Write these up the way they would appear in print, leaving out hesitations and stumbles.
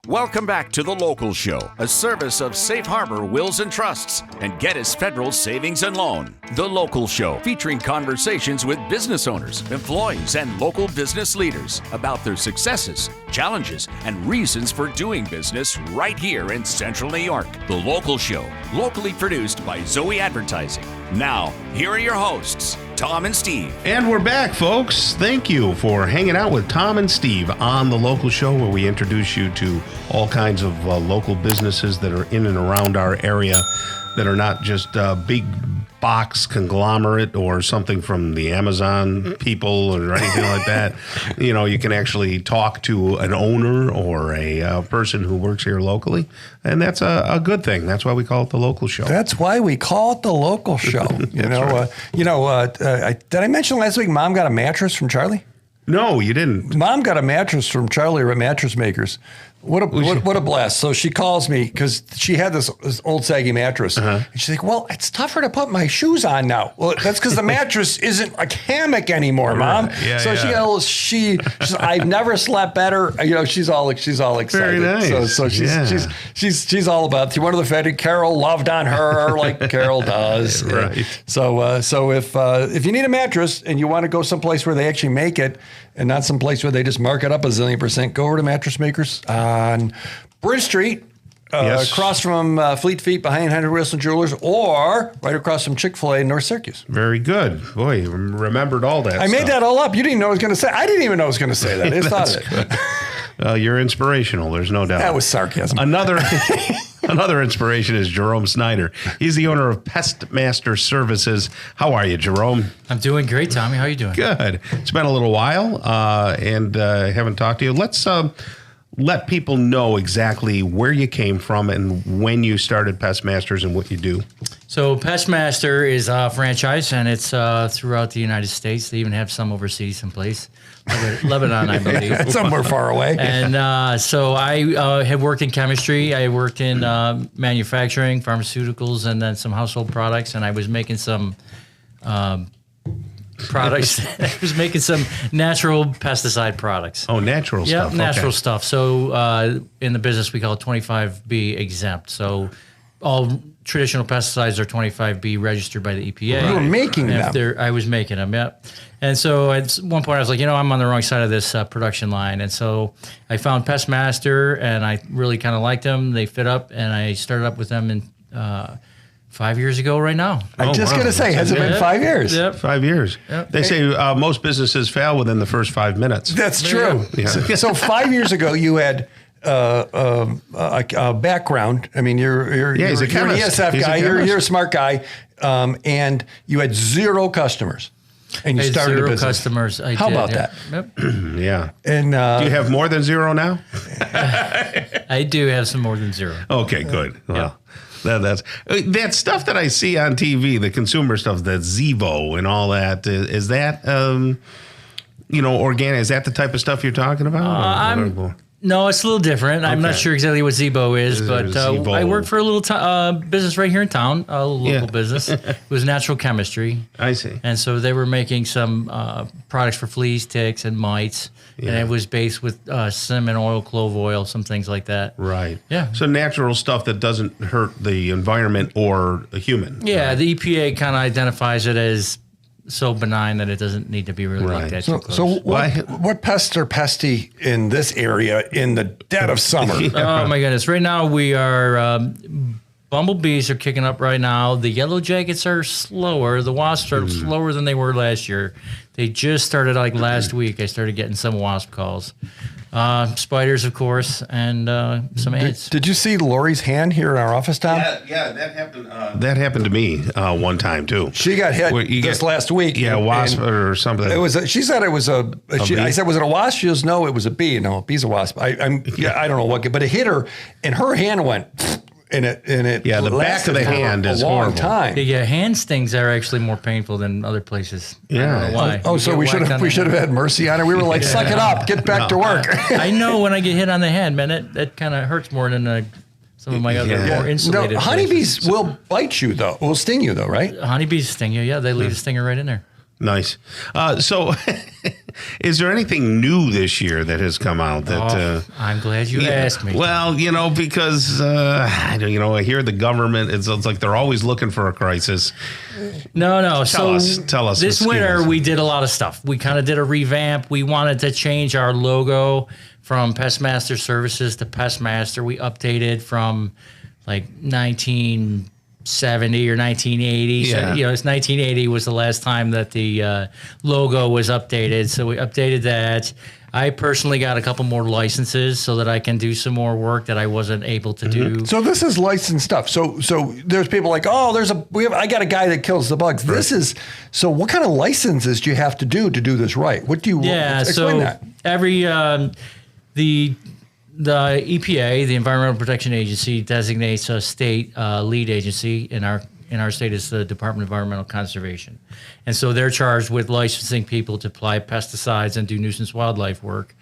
Welcome back to The Local Show, a service of Safe Harbor Wills and Trusts and Geddes Federal Savings and Loan. The Local Show, featuring conversations with business owners, employees, and local business leaders about their successes, challenges, and reasons for doing business right here in Central New York. The Local Show, locally produced by Zoey Advertising. Now, here are your hosts, Tom and Steve. And we're back, folks. Thank you for hanging out with Tom and Steve on The Local Show, where we introduce you to all kinds of local businesses that are in and around our area that are not just big box conglomerate or something from the Amazon people or anything like that. You know, you can actually talk to an owner or a person who works here locally, and that's a good thing. That's why we call it The Local Show. That's why we call it The Local Show. Did I mention last week Mom got a mattress from Charlie? No, you didn't. Mom got a mattress from Charlie at Mattress Makers. What a blast. So she calls me because she had this old saggy mattress. And she's like, well, it's tougher to put my shoes on now. Well, that's because the mattress isn't a hammock anymore, Mom. Right. Yeah, so yeah. she's I've never slept better. You know, she's all excited. Very nice. So she's all about it. One of the Fed, Carol loved on her like Carol does. Right. So if you need a mattress and you want to go someplace where they actually make it and not someplace where they just mark it up a zillion %, go over to Mattress Makers on Bridge Street, Yes. across from Fleet Feet behind Henry Wilson Jewelers, or right across from Chick-fil-A in North Syracuse. Very good. Boy, you remembered all that I made that all up. You didn't know I was going to say. I didn't even know I was going to say that. I just thought of it. You're inspirational. There's no doubt. That was sarcasm. Another inspiration is Jerome Snyder. He's the owner of Pest Master Services. How are you, Jerome? I'm doing great, Tommy. How are you doing? Good. It's been a little while, and I haven't talked to you. Let's let people know exactly where you came from and when you started Pest Masters and what you do. So Pest Master is a franchise, and it's throughout the United States. They even have some overseas someplace. Lebanon, I believe. Somewhere far away. And so I have worked in chemistry. I worked in manufacturing, pharmaceuticals, and then some household products. And I was making some products. I was making some natural pesticide products. Oh, natural stuff. Yeah, natural Okay. stuff. So in the business, we call it 25B exempt. So all traditional pesticides are 25B registered by the EPA. You were making them. I was making them, yeah. And so at one point I was like, I'm on the wrong side of this production line. And so I found Pest Master, and I really kind of liked them. They fit up, and I started up with them in 5 years ago right now. I'm just going to say, has it been 5 years? Yep. 5 years. Yep. They say most businesses fail within the first 5 minutes. That's true. Yeah. So 5 years ago, you had a background. I mean, you're he's a an chemist. ESF He's a guy. chemist. You're a smart guy, and you had 0 customers, and you started a Zero business. customers. How about that? Yep. Yeah. And Do you have more than 0 now? I do have some more than 0. Okay, good. Well, that's that stuff that I see on TV, the consumer stuff, the Zevo and all that. Is that organic? Is that the type of stuff you're talking about? No, it's a little different. I'm not Okay. sure exactly what Zebo is, but Zevo. I work for a little business right here in town, a local business. It was natural chemistry. I see. And so they were making some products for fleas, ticks, and mites. And it was based with cinnamon oil, clove oil, some things like that. Right. Yeah. So natural stuff that doesn't hurt the environment or a human. Yeah, right? the EPA kind of identifies it as so benign that it doesn't need to be really looked at too close. So what pests are pesty in this area in the dead of summer? Oh my goodness! Right now we are bumblebees are kicking up right now. The yellow jackets are slower. The wasps are slower than they were last year. They just started like last week. I started getting some wasp calls. Spiders, of course, and some ants. Did you see Lori's hand here in our office, Tom? Yeah, that happened. That happened to me one time too. She got hit Where you this get- last week. Yeah, and- wasp and or something. It was. She said it was a. bee? I said, was it a wasp? She goes, no, it was a bee. No, a bee's a wasp. I don't know what, but it hit her, and her hand went. And it Yeah, the back lasted of the for hand a is long horrible. time. Yeah, hand stings are actually more painful than other places. Yeah. I don't know why. Oh, You so get we should whacked on have the had mercy on her. We were like, suck it up, get back to work. I know when I get hit on the head, man, that kind of hurts more than some of my other more insulated. No, honeybees places. will bite you though. Will sting you though, right? Honeybees sting you. Yeah, they leave a stinger right in there. Nice. So, is there anything new this year that has come out? That I'm glad you asked me. Well, because I hear the government. It's like they're always looking for a crisis. No. Tell us. This winter we did a lot of stuff. We kind of did a revamp. We wanted to change our logo from Pestmaster Services to Pestmaster. We updated from like 1970 or 1980. Yeah. So, it's 1980 was the last time that the logo was updated. So we updated that. I personally got a couple more licenses so that I can do some more work that I wasn't able to do. So this is licensed stuff. So there's people like, I got a guy that kills the bugs. Right. So what kind of licenses do you have to do this right? What do you explain that? Every the EPA, the Environmental Protection Agency, designates a state lead agency. In our state is the Department of Environmental Conservation. And so they're charged with licensing people to apply pesticides and do nuisance wildlife work.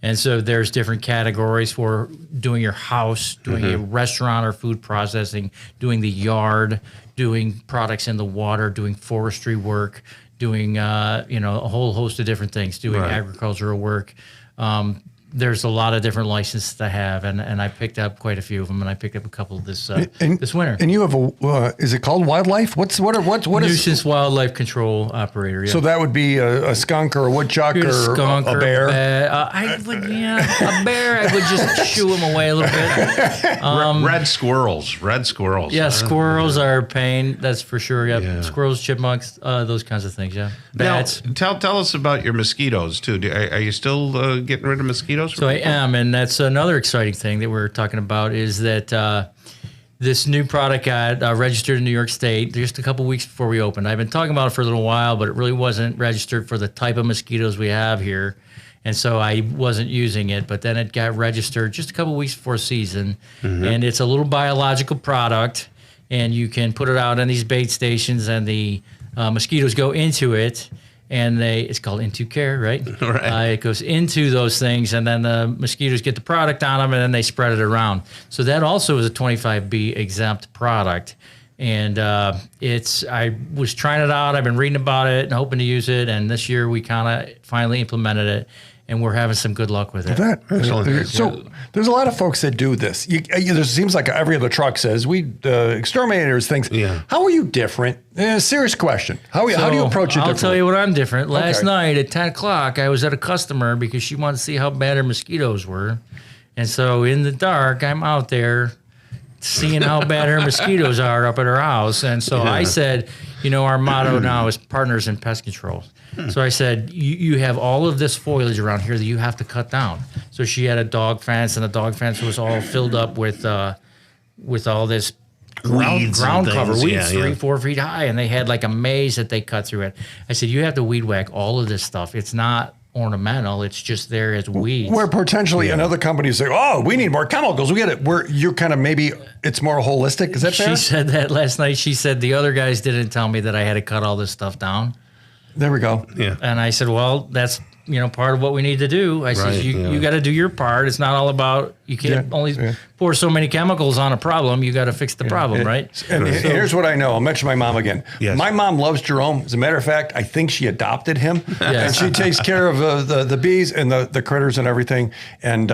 And so there's different categories for doing your house, doing a restaurant or food processing, doing the yard, doing products in the water, doing forestry work, doing a whole host of different things, doing agricultural work. There's a lot of different licenses to have, and I picked up quite a few of them, and I picked up a couple this winter. And you have is it called wildlife? What is nuisance wildlife control operator? Yeah. So that would be a skunk or a woodchuck or a bear. A bear. I would just shoo him away a little bit. Red squirrels. Yeah, squirrels are a pain. That's for sure. Yeah, squirrels, chipmunks, those kinds of things. Yeah, bats. Now, tell us about your mosquitoes too. Are you still getting rid of mosquitoes? So I am, and that's another exciting thing that we're talking about is that this new product got registered in New York State just a couple weeks before we opened. I've been talking about it for a little while, but it really wasn't registered for the type of mosquitoes we have here, and so I wasn't using it. But then it got registered just a couple weeks before season, and it's a little biological product, and you can put it out on these bait stations, and the mosquitoes go into it. And it's called Into Care, right? Right. It goes into those things, and then the mosquitoes get the product on them, and then they spread it around. So that also is a 25B exempt product. And I was trying it out. I've been reading about it and hoping to use it. And this year we kind of finally implemented it, and we're having some good luck with it. So there's a lot of folks that do this. There seems like every other truck says, exterminators, things. Yeah. How are you different? Serious question. How do you approach it differently? I'll tell you what I'm different. Last night at 10 o'clock, I was at a customer because she wanted to see how bad her mosquitoes were. And so in the dark, I'm out there seeing how bad her mosquitoes are up at her house. And so I said, our motto now is partners in pest control. So I said, you have all of this foliage around here that you have to cut down. So she had a dog fence, and the dog fence was all filled up with all this ground cover, weeds 3-4 feet high, and they had like a maze that they cut through it. I said, you have to weed whack all of this stuff. It's not ornamental, it's just there as weeds. Where potentially another company say, we need more chemicals, we get it. Where you're kind of maybe it's more holistic. Is that fair? She said that last night. She said the other guys didn't tell me that I had to cut all this stuff down. There we go. Yeah. And I said, well, that's part of what we need to do. I said, you got to do your part. It's not all about, you can't pour so many chemicals on a problem. You got to fix the problem, right? And here's what I know. I'll mention my mom again. Yes. My mom loves Jerome. As a matter of fact, I think she adopted him. And she takes care of the bees and the critters and everything. And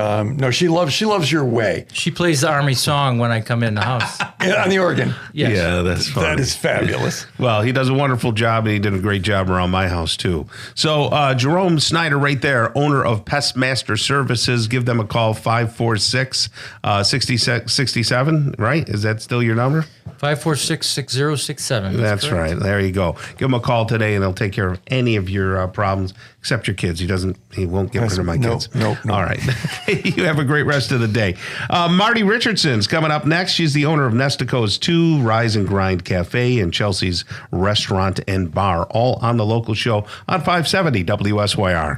she loves your way. She plays the Army song when I come in the house. On the organ. Yes. Yeah, that's funny. That is fabulous. Well, he does a wonderful job, and he did a great job around my house, too. So Jerome Snyder right there, owner of Pestmaster Services. Give them a call, 546-67, right? Is that still your number? 546-6067. That's right. There you go. Give him a call today, and he'll take care of any of your problems, except your kids. He won't get rid of my kids. No. All right. You have a great rest of the day. Marty Richardson's coming up next. She's the owner of Nestico's 2 Rise and Grind Cafe and Chelsea's Restaurant and Bar, all on the local show on 570 WSYR.